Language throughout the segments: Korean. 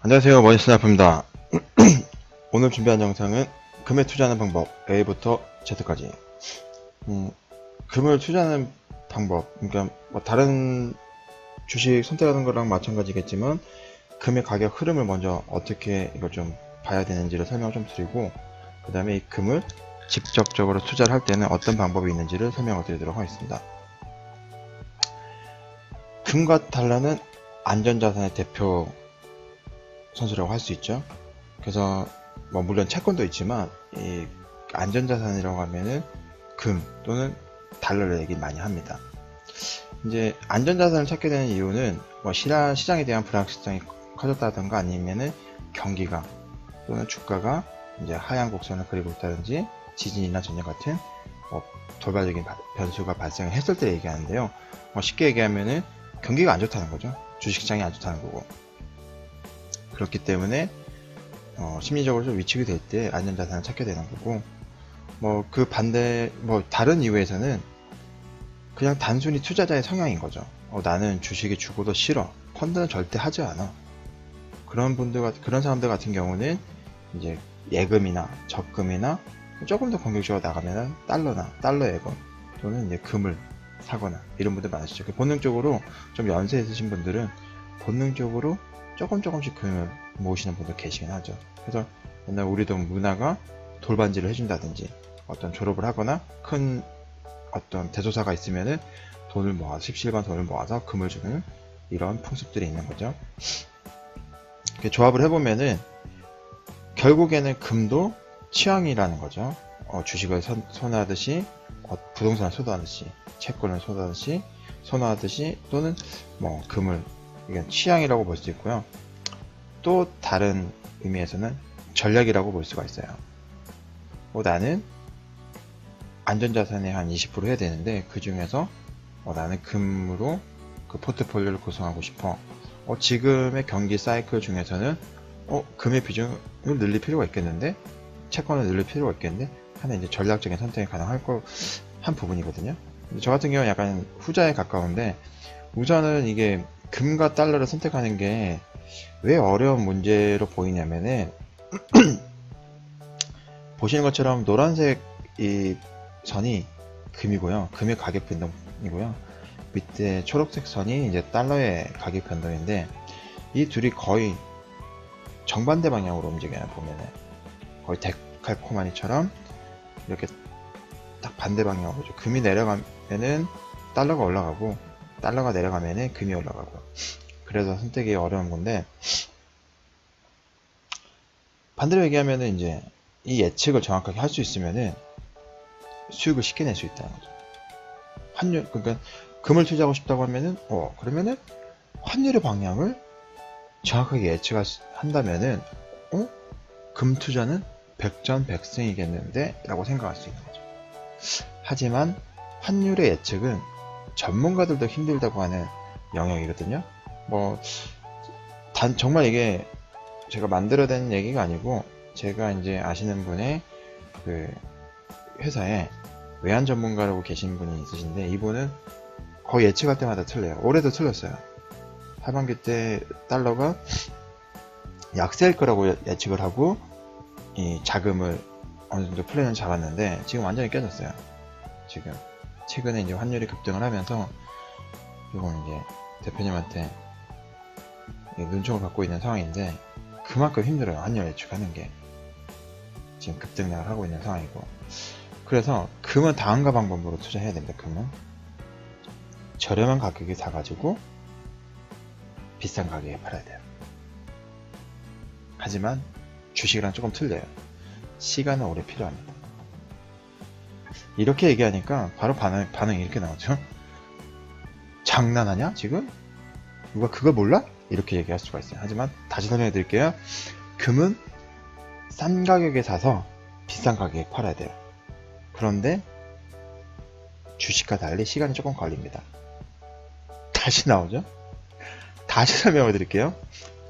안녕하세요, 머니스나프입니다. 오늘 준비한 영상은 금에 투자하는 방법 A부터 Z까지. 금을 투자하는 방법, 그러니까 뭐 다른 주식 선택하는 거랑 마찬가지겠지만 금의 가격 흐름을 먼저 어떻게 이걸 좀 봐야 되는지를 설명을 좀 드리고, 그 다음에 이 금을 직접적으로 투자를 할 때는 어떤 방법이 있는지를 설명을 드리도록 하겠습니다. 금과 달러는 안전자산의 대표 선수라고 할 수 있죠. 그래서 뭐 물론 채권도 있지만 이 안전자산이라고 하면은 금 또는 달러를 얘기 많이 합니다. 이제 안전자산을 찾게 되는 이유는 뭐 시장에 대한 불확실성이 커졌다던가 아니면은 경기가 또는 주가가 이제 하향 곡선을 그리고 있다든지 지진이나 전쟁 같은 뭐 돌발적인 변수가 발생했을 때 얘기하는데요. 쉽게 얘기하면은 경기가 안 좋다는 거죠. 주식시장이 안 좋다는 거고. 그렇기 때문에 심리적으로 좀 위축이 될 때 안전자산을 찾게 되는 거고, 뭐 그 반대 뭐 다른 이유에서는 그냥 단순히 투자자의 성향인 거죠. 나는 주식이 죽어도 싫어, 펀드는 절대 하지 않아. 그런 사람들 같은 경우는 이제 예금이나 적금이나 조금 더 공격적으로 나가면 달러 예금 또는 이제 금을 사거나 이런 분들 많으시죠. 본능적으로 좀 연세 있으신 분들은 본능적으로 조금씩 금을 모으시는 분들 계시긴 하죠. 그래서 옛날 우리도 문화가 돌반지를 해준다든지 어떤 졸업을 하거나 큰 어떤 대소사가 있으면은 돈을 모아서 십시일반 돈을 모아서 금을 주는 이런 풍습들이 있는 거죠. 이렇게 조합을 해보면은 결국에는 금도 취향이라는 거죠. 주식을 선호하듯이 부동산을 선호하듯이 채권을 선호하듯이 또는 뭐 금을 이건 취향이라고 볼 수 있고요. 또 다른 의미에서는 전략이라고 볼 수가 있어요. 나는 안전자산에 한 20% 해야 되는데 그 중에서 나는 금으로 그 포트폴리오를 구성하고 싶어. 지금의 경기 사이클 중에서는 금의 비중을 늘릴 필요가 있겠는데, 채권을 늘릴 필요가 있겠는데 하는 이제 전략적인 선택이 가능할 한 부분이거든요. 저 같은 경우는 약간 후자에 가까운데, 우선은 이게 금과 달러를 선택하는 게 왜 어려운 문제로 보이냐면은 보시는 것처럼 노란색 이 선이 금이고요. 금의 가격 변동이고요. 밑에 초록색 선이 이제 달러의 가격 변동인데, 이 둘이 거의 정반대 방향으로 움직여요. 보면은 거의 데칼코마니처럼 이렇게 딱 반대 방향으로. 금이 내려가면은 달러가 올라가고, 달러가 내려가면은 금이 올라가고. 그래서 선택이 어려운 건데, 반대로 얘기하면은 이제 이 예측을 정확하게 할 수 있으면은 수익을 쉽게 낼 수 있다는 거죠. 그러니까 금을 투자하고 싶다고 하면은 그러면은 환율의 방향을 정확하게 예측한다면은 금 투자는 백전백승이겠는데 라고 생각할 수 있는 거죠. 하지만 환율의 예측은 전문가들도 힘들다고 하는 영역이거든요. 정말 이게 제가 만들어낸 얘기가 아니고, 제가 이제 아시는 분의 그 회사에 외환 전문가라고 계신 분이 있으신데, 이분은 거의 예측할 때마다 틀려요. 올해도 틀렸어요. 하반기 때 달러가 약세일 거라고 예측을 하고 이 자금을 어느 정도 플랜을 잡았는데 지금 완전히 깨졌어요. 지금 최근에 이제 환율이 급등을 하면서 이건 이제 대표님한테 눈총을 받고 있는 상황인데, 그만큼 힘들어요. 환율 예측하는 게 지금 급등락을 하고 있는 상황이고. 그래서 금은 다음과 방법으로 투자해야 됩니다. 금은 저렴한 가격에 사가지고 비싼 가격에 팔아야 돼요. 하지만 주식이랑 조금 틀려요. 시간은 오래 필요합니다. 이렇게 얘기하니까 바로 반응이 이렇게 나오죠. 장난하냐 지금? 누가 그걸 몰라? 이렇게 얘기할 수가 있어요. 하지만 다시 설명해 드릴게요. 금은 싼 가격에 사서 비싼 가격에 팔아야 돼요. 그런데 주식과 달리 시간이 조금 걸립니다. 다시 나오죠? 다시 설명해 드릴게요.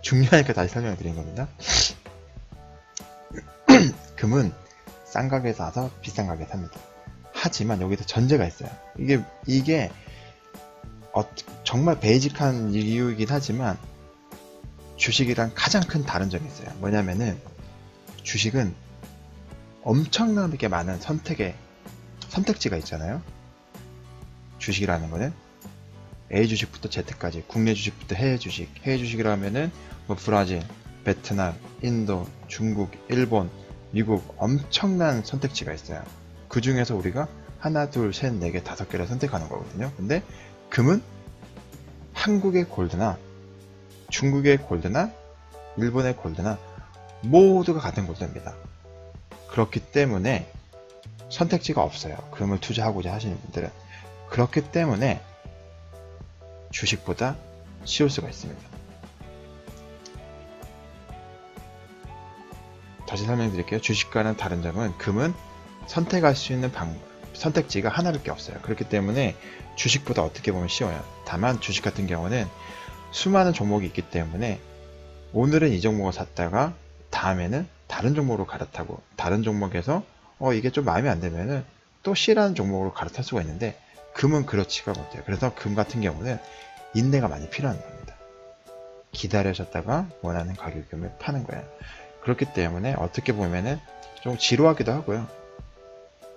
중요하니까 다시 설명해 드린 겁니다. 금은 싼 가격에 사서 비싼 가격에 삽니다. 하지만 여기서 전제가 있어요. 이게 정말 베이직한 이유이긴 하지만 주식이랑 가장 큰 다른 점이 있어요. 뭐냐면은 주식은 엄청나게 많은 선택지가 있잖아요. 주식이라는 거는 A 주식부터 Z까지, 국내 주식부터 해외 주식이라 하면은 뭐 브라질, 베트남, 인도, 중국, 일본, 미국 엄청난 선택지가 있어요. 그 중에서 우리가 하나, 둘, 셋, 네 개, 다섯 개를 선택하는 거거든요. 근데 금은 한국의 골드나 중국의 골드나 일본의 골드나 모두가 같은 골드입니다. 그렇기 때문에 선택지가 없어요. 금을 투자하고자 하시는 분들은. 그렇기 때문에 주식보다 쉬울 수가 있습니다. 다시 설명드릴게요. 주식과는 다른 점은 금은 선택할 수 있는 선택지가 하나밖에 없어요. 그렇기 때문에 주식보다 어떻게 보면 쉬워요. 다만 주식 같은 경우는 수많은 종목이 있기 때문에 오늘은 이 종목을 샀다가 다음에는 다른 종목으로 갈아타고 다른 종목에서 이게 좀 마음에 안 들면은 또 C라는 종목으로 갈아탈 수가 있는데 금은 그렇지가 못해요. 그래서 금 같은 경우는 인내가 많이 필요한 겁니다. 기다려졌다가 원하는 가격의 금을 파는 거예요. 그렇기 때문에 어떻게 보면은 좀 지루하기도 하고요.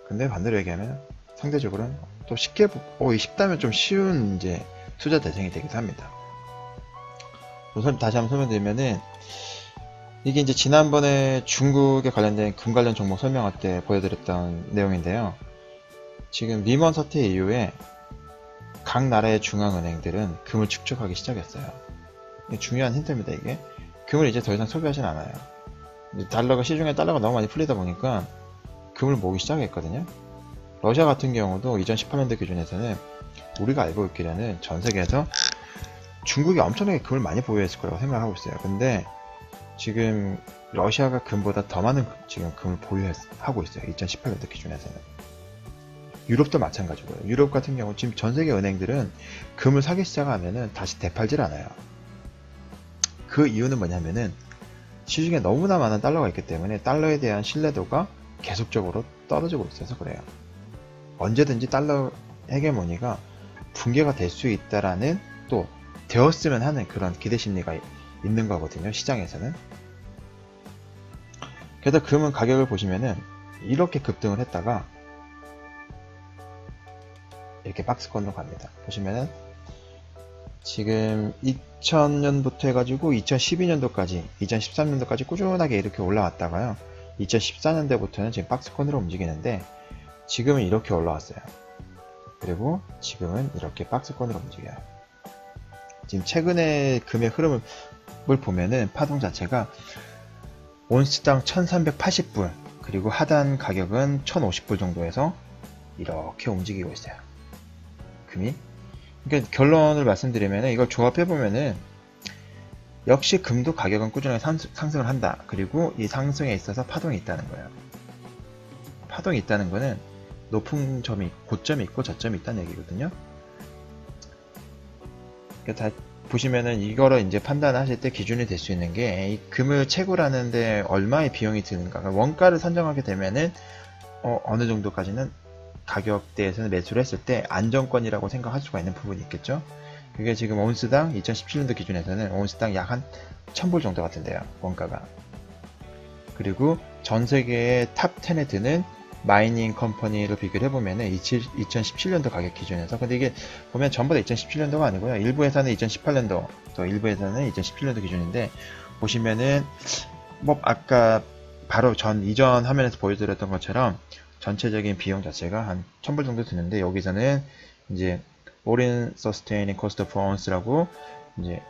근데 반대로 얘기하면 상대적으로는 또 쉽다면 좀 쉬운 이제 투자 대상이 되기도 합니다. 우선 다시 한번 설명드리면은 이게 이제 지난번에 중국에 관련된 금 관련 종목 설명할 때 보여드렸던 내용인데요. 지금 리먼 사태 이후에 각 나라의 중앙은행들은 금을 축적하기 시작했어요. 중요한 힌트입니다. 이게 금을 이제 더 이상 소비하진 않아요. 시중에 달러가 너무 많이 풀리다 보니까 금을 모으기 시작했거든요. 러시아 같은 경우도 2018년도 기준에서는 우리가 알고 있기로는 전 세계에서 중국이 엄청나게 금을 많이 보유했을 거라고 생각하고 있어요. 근데 지금 러시아가 금보다 더 많은 지금 금을 보유하고 있어요. 2018년도 기준에서는. 유럽도 마찬가지고요. 유럽 같은 경우 지금 전 세계 은행들은 금을 사기 시작하면은 다시 되팔질 않아요. 그 이유는 뭐냐면은 시중에 너무나 많은 달러가 있기 때문에 달러에 대한 신뢰도가 계속적으로 떨어지고 있어서 그래요. 언제든지 달러 헤게모니가 붕괴가 될 수 있다라는 또 되었으면 하는 그런 기대 심리가 있는 거거든요. 시장에서는. 그래서 금은 가격을 보시면은 이렇게 급등을 했다가 이렇게 박스권으로 갑니다. 보시면은 지금 2000년부터 해가지고 2012년도까지 2013년도까지 꾸준하게 이렇게 올라왔다가요. 2014년도부터는 지금 박스권으로 움직이는데 지금은 이렇게 올라왔어요. 그리고 지금은 이렇게 박스권으로 움직여요. 지금 최근에 금의 흐름을 보면은 파동 자체가 온스당 1380불 그리고 하단 가격은 1050불 정도에서 이렇게 움직이고 있어요. 금이. 그러니까 결론을 말씀드리면 이걸 조합해보면은 역시 금도 가격은 꾸준하게 상승을 한다. 그리고 이 상승에 있어서 파동이 있다는 거예요. 파동이 있다는 거는 높은 점이, 고점이 있고 저점이 있다는 얘기거든요. 그러니까 다 보시면은 이거를 이제 판단하실 때 기준이 될 수 있는 게 이 금을 채굴하는데 얼마의 비용이 드는가. 그러니까 원가를 선정하게 되면은 어느 정도까지는 가격대에서는 매수를 했을 때 안정권이라고 생각할 수가 있는 부분이 있겠죠. 그게 지금 온스당 2017년도 기준에서는 온스당 약 한 1000불 정도 같은데요. 원가가. 그리고 전 세계의 탑 10에 드는 마이닝 컴퍼니로 비교를 해보면은 2017년도 가격 기준에서, 근데 이게 보면 전부 다 2017년도가 아니고요. 일부 회사는 2018년도, 또 일부 회사는 2017년도 기준인데, 보시면은 뭐 아까 바로 이전 화면에서 보여드렸던 것처럼 전체적인 비용 자체가 한 1000불 정도 드는데, 여기서는 이제 All-in Sustaining Cost per Ounce라고 이제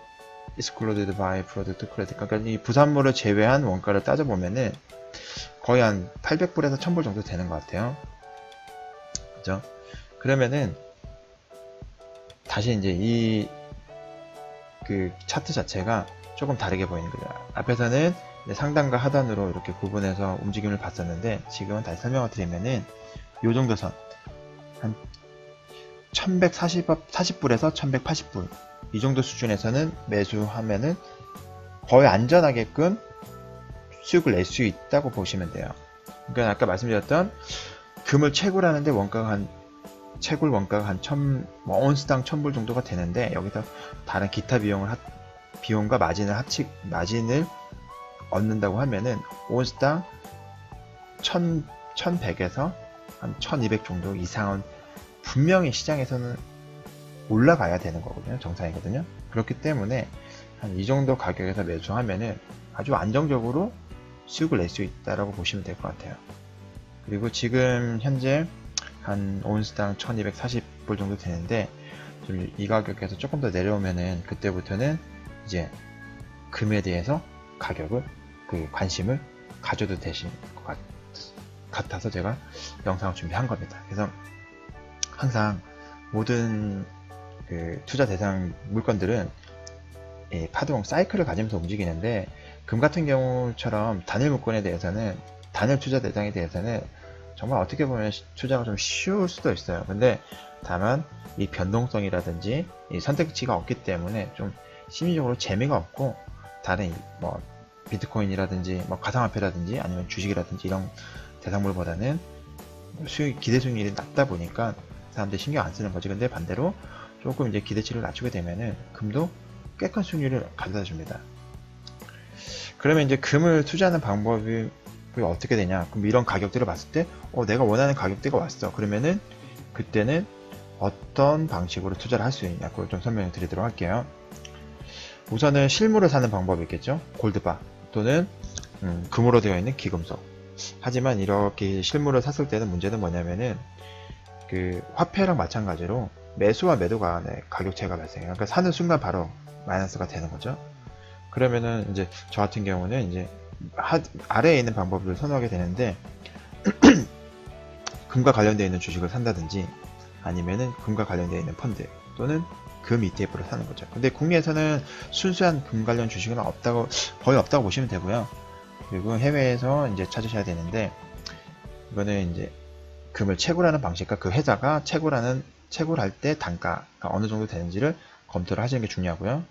Excluded by Product Credit, 그러니까 이 부산물을 제외한 원가를 따져보면은 거의 한 800불에서 1000불 정도 되는 것 같아요. 그죠? 그러면은 다시 이제 그 차트 자체가 조금 다르게 보이는 거예요. 앞에서는 상단과 하단으로 이렇게 구분해서 움직임을 봤었는데, 지금은 다시 설명을 드리면은 요 정도 선, 한 1140불에서 1180불 이 정도 수준에서는 매수하면은 거의 안전하게끔 수익을 낼 수 있다고 보시면 돼요. 그러니까 아까 말씀드렸던 금을 채굴하는데 채굴 원가가 한 온스당 1000불 정도가 되는데, 여기서 다른 기타 비용을 비용과 마진을 얻는다고 하면은 온스당 1100에서 한 1200 정도 이상은 분명히 시장에서는 올라가야 되는 거거든요. 정상이거든요. 그렇기 때문에 한 이 정도 가격에서 매수하면은 아주 안정적으로 수익을 낼 수 있다라고 보시면 될 것 같아요. 그리고 지금 현재 한 온스당 1240불 정도 되는데, 좀 이 가격에서 조금 더 내려오면은 그때부터는 이제 금에 대해서 관심을 가져도 되실 것 같아서 제가 영상을 준비한 겁니다. 그래서 항상 모든 투자 대상 물건들은 파동 사이클을 가지면서 움직이는데, 금 같은 경우처럼 단일 물건에 대해서는, 단일 투자 대상에 대해서는 정말 어떻게 보면 투자가 좀 쉬울 수도 있어요. 근데 다만 이 변동성이라든지 이 선택지가 없기 때문에 좀 심리적으로 재미가 없고, 다른 뭐 비트코인이라든지 뭐 가상화폐라든지 아니면 주식이라든지 이런 대상물보다는 기대 수익률이 낮다 보니까 사람들이 신경 안 쓰는 거지. 근데 반대로 조금 이제 기대치를 낮추게 되면은 금도 꽤 큰 수익률을 가져다 줍니다. 그러면 이제 금을 투자하는 방법이 어떻게 되냐? 그럼 이런 가격대를 봤을 때, 내가 원하는 가격대가 왔어. 그러면은 그때는 어떤 방식으로 투자를 할 수 있냐? 그걸 좀 설명을 드리도록 할게요. 우선은 실물을 사는 방법이 있겠죠? 골드바 또는 금으로 되어 있는 기금속. 하지만 이렇게 실물을 샀을 때는 문제는 뭐냐면은 그 화폐랑 마찬가지로 매수와 매도 간의 가격 차이가 발생해요. 그러니까 사는 순간 바로 마이너스가 되는 거죠. 그러면은 이제 저 같은 경우는 이제 아래에 있는 방법을 선호하게 되는데, 금과 관련되어 있는 주식을 산다든지 아니면은 금과 관련되어 있는 펀드 또는 금 ETF를 사는 거죠. 근데 국내에서는 순수한 금 관련 주식은 거의 없다고 보시면 되고요. 그리고 해외에서 이제 찾으셔야 되는데, 이거는 이제 금을 채굴하는 방식과 그 회사가 채굴할 때 단가가 어느 정도 되는지를 검토를 하시는 게 중요하고요.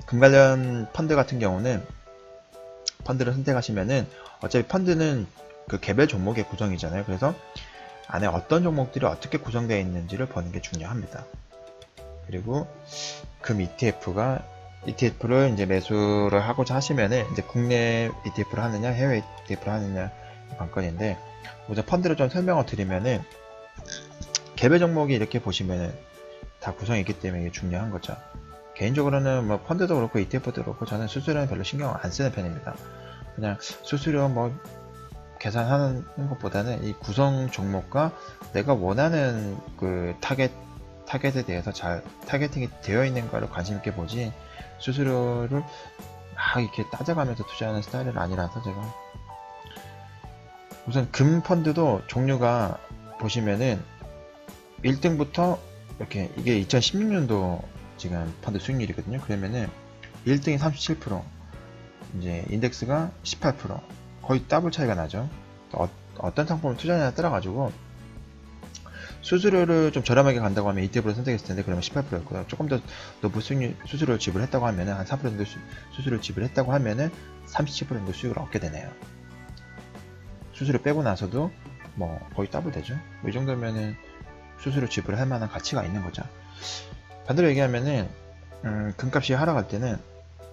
금 관련 펀드 같은 경우는, 펀드를 선택하시면은 어차피 펀드는 그 개별 종목의 구성이잖아요. 그래서 안에 어떤 종목들이 어떻게 구성되어 있는지를 보는 게 중요합니다. 그리고 금 ETF를 이제 매수를 하고자 하시면은 이제 국내 ETF를 하느냐 해외 ETF를 하느냐 관건인데, 우선 펀드를 좀 설명을 드리면은 개별 종목이 이렇게 보시면은 다 구성이 있기 때문에 이게 중요한 거죠. 개인적으로는 뭐 펀드도 그렇고 ETF도 그렇고 저는 수수료는 별로 신경 안 쓰는 편입니다. 그냥 수수료 뭐 계산하는 것보다는 이 구성 종목과 내가 원하는 그 타겟에 대해서 잘 타겟팅이 되어 있는 거를 관심 있게 보지, 수수료를 막 이렇게 따져가면서 투자하는 스타일은 아니라서 제가. 우선 금 펀드도 종류가 보시면은 1등부터 이렇게, 이게 2016년도 지금 펀드 수익률이거든요. 그러면은 1등이 37%, 이제 인덱스가 18%, 거의 더블 차이가 나죠. 어떤 상품을 투자하냐에 따라 가지고 수수료를 좀 저렴하게 간다고 하면 ETF를 선택했을 텐데 그러면 18%였고요. 조금 더 높은 수수료를 지불했다고 하면은 한 4% 정도 수수료를 지불했다고 하면은 37% 정도 수익을 얻게 되네요. 수수료 빼고 나서도 뭐 거의 더블 되죠. 이 정도면은 수수료 지불할 만한 가치가 있는 거죠. 반대로 얘기하면은 금값이 하락할 때는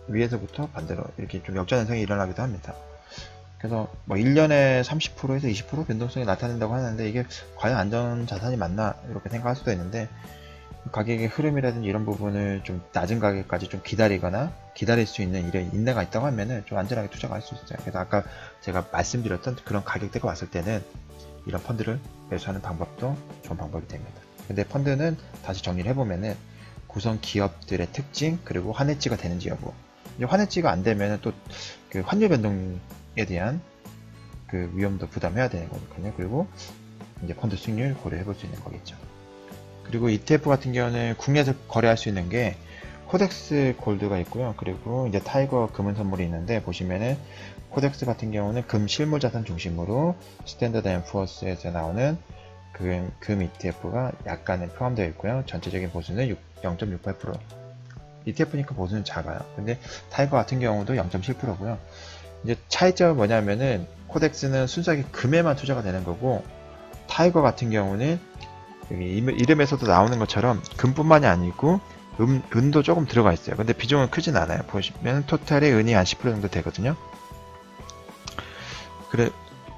위에서부터 반대로 이렇게 좀 역전 현상이 일어나기도 합니다. 그래서 뭐 1년에 30%에서 20% 변동성이 나타난다고 하는데, 이게 과연 안전 자산이 맞나 이렇게 생각할 수도 있는데, 가격의 흐름이라든지 이런 부분을 좀 낮은 가격까지 좀 기다릴 수 있는 이런 인내가 있다고 하면은 좀 안전하게 투자가 할 수 있어요. 그래서 아까 제가 말씀드렸던 그런 가격대가 왔을 때는 이런 펀드를 매수하는 방법도 좋은 방법이 됩니다. 근데 펀드는 다시 정리를 해보면은 구성 기업들의 특징, 그리고 환해지가 되는지 여부. 이제 환해지가 안 되면은 또 그 환율 변동에 대한 그 위험도 부담해야 되는 거거든요. 그리고 이제 펀드 수익률 고려해 볼 수 있는 거겠죠. 그리고 ETF 같은 경우는 국내에서 거래할 수 있는 게 코덱스 골드가 있고요. 그리고 이제 타이거 금은 선물이 있는데, 보시면은 코덱스 같은 경우는 금 실물 자산 중심으로 스탠더드 앤 푸어스에서 나오는 금 ETF가 약간은 포함되어 있고요. 전체적인 보수는 0.68%. ETF니까 보수는 작아요. 근데 타이거 같은 경우도 0.7%고요. 이제 차이점은 뭐냐면은 코덱스는 순수하게 금에만 투자가 되는 거고, 타이거 같은 경우는 여기 이름에서도 나오는 것처럼 금뿐만이 아니고 은도 조금 들어가 있어요. 근데 비중은 크진 않아요. 보시면 토탈의 은이 한 10% 정도 되거든요. 그래,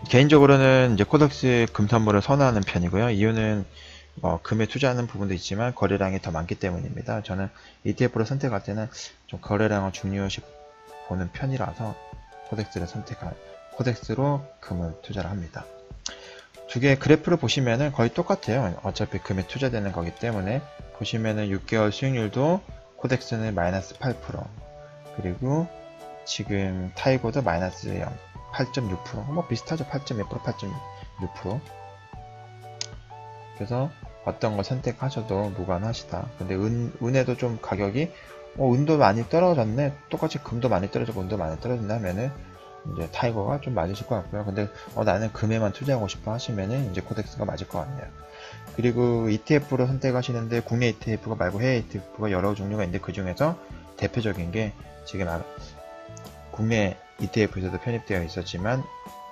개인적으로는 이제 코덱스 금 선물을 선호하는 편이고요. 이유는 뭐 금에 투자하는 부분도 있지만 거래량이 더 많기 때문입니다. 저는 ETF로 선택할 때는 좀 거래량을 중요시 보는 편이라서 코덱스로 금을 투자를 합니다. 두 개의 그래프를 보시면은 거의 똑같아요. 어차피 금에 투자되는 거기 때문에 보시면은 6개월 수익률도 코덱스는 마이너스 8%, 그리고 지금 타이거도 마이너스 8.6%, 뭐 비슷하죠. 8.2%, 8.6%. 그래서 어떤 걸 선택하셔도 무관하시다. 근데 은에도 좀 가격이 은도 많이 떨어졌네, 똑같이 금도 많이 떨어지고 은도 많이 떨어진다면은 이제 타이거가 좀 맞으실 것 같고요. 근데 나는 금에만 투자하고 싶어 하시면은 이제 코덱스가 맞을 것 같네요. 그리고 ETF로 선택하시는데 국내 ETF가 말고 해외 ETF가 여러 종류가 있는데 그 중에서 대표적인 게 지금 국내 ETF에서도 편입되어 있었지만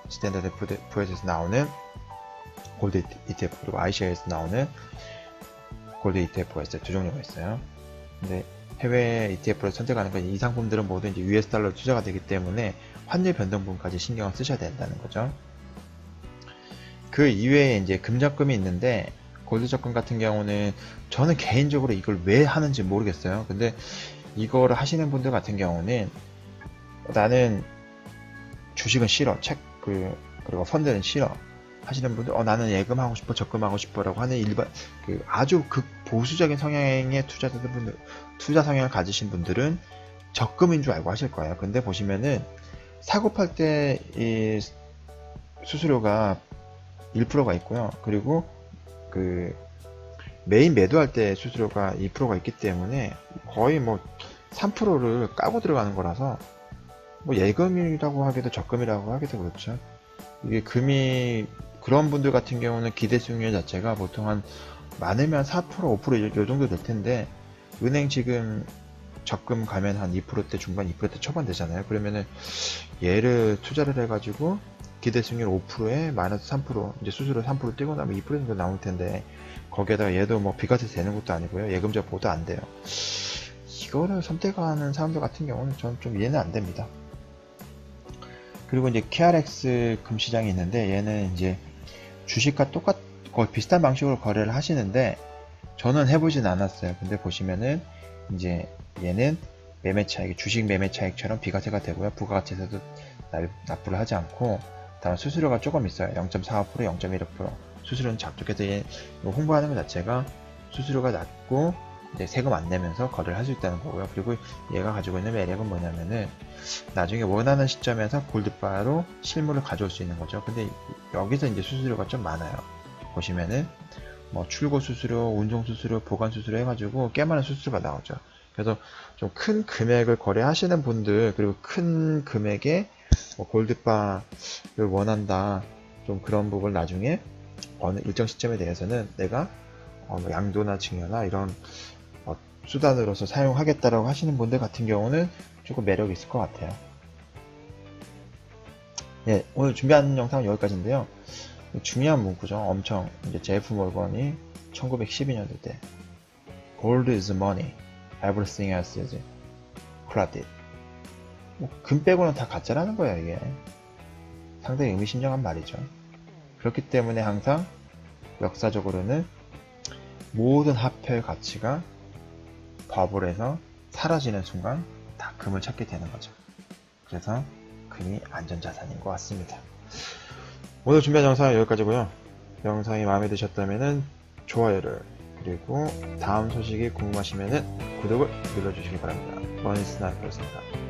스탠다드 푸드에서 나오는 골드 ETF, 그리고 iShares에서 나오는 골드 ETF가 있어요. 두 종류가 있어요. 근데 해외 ETF를 선택하는 건 이 상품들은 모두 이제 US 달러로 투자가 되기 때문에 환율 변동분까지 신경을 쓰셔야 된다는 거죠. 그 이외에 이제 금적금이 있는데 골드 적금 같은 경우는 저는 개인적으로 이걸 왜 하는지 모르겠어요. 근데 이거를 하시는 분들 같은 경우는 나는 주식은 싫어, 그리고 펀드는 싫어 하시는 분들, 나는 예금하고 싶어, 적금하고 싶어 라고 하는 아주 보수적인 성향의 투자 성향을 가지신 분들은 적금인 줄 알고 하실 거예요. 근데 보시면은 사고 팔 때 이 수수료가 1%가 있고요. 그리고 메인 매도할 때 수수료가 2%가 있기 때문에 거의 뭐 3%를 까고 들어가는 거라서 뭐 예금이라고 하기도 적금이라고 하기도 그렇죠. 이게 그런 분들 같은 경우는 기대 수익률 자체가 보통 한 많으면 4%, 5% 요 정도 될 텐데, 은행 지금 적금 가면 한 2%대 중반, 2%대 초반 되잖아요. 그러면은 얘를 투자를 해가지고 기대 수익률 5%에 마이너스 3%, 이제 수수료 3% 떼고 나면 2% 정도 나올 텐데, 거기에다가 얘도 뭐 비과세 되는 것도 아니고요. 예금자 보도 안 돼요. 이거를 선택하는 사람들 같은 경우는 저는 좀 이해는 안 됩니다. 그리고 이제 KRX 금시장이 있는데, 얘는 이제 주식과 거의 비슷한 방식으로 거래를 하시는데 저는 해보진 않았어요. 근데 보시면은 이제 얘는 매매 차익, 주식 매매 차익처럼 비과세가 되고요. 부가가치세도 납부를 하지 않고, 다만 수수료가 조금 있어요. 0.45%, 0.16%. 수수료는 작죠. 그래서 홍보하는 것 자체가 수수료가 낮고 이제 세금 안 내면서 거래를 할 수 있다는 거고요. 그리고 얘가 가지고 있는 매력은 뭐냐면은 나중에 원하는 시점에서 골드바로 실물을 가져올 수 있는 거죠. 근데 여기서 이제 수수료가 좀 많아요. 보시면은 뭐 출고 수수료, 운송 수수료, 보관 수수료 해가지고 꽤 많은 수수료가 나오죠. 그래서 좀 큰 금액을 거래하시는 분들, 그리고 큰 금액의 골드바를 원한다, 좀 그런 부분을 나중에 어느 일정 시점에 대해서는 내가 양도나 증여나 이런 수단으로서 사용하겠다라고 하시는 분들 같은 경우는 조금 매력이 있을 것 같아요. 네, 오늘 준비한 영상은 여기까지인데요. 중요한 문구죠. 엄청 이제 제프 몰건이 1912년도 때 Gold is money, everything else is credit. 금 빼고는 다 가짜라는 거예요. 이게 상당히 의미심장한 말이죠. 그렇기 때문에 항상 역사적으로는 모든 화폐의 가치가 버블에서 사라지는 순간 다 금을 찾게 되는 거죠. 그래서 금이 안전자산인 것 같습니다. 오늘 준비한 영상은 여기까지고요. 영상이 마음에 드셨다면 좋아요를, 그리고 다음 소식이 궁금하시면 구독을 눌러주시기 바랍니다. 머니스나이퍼였습니다.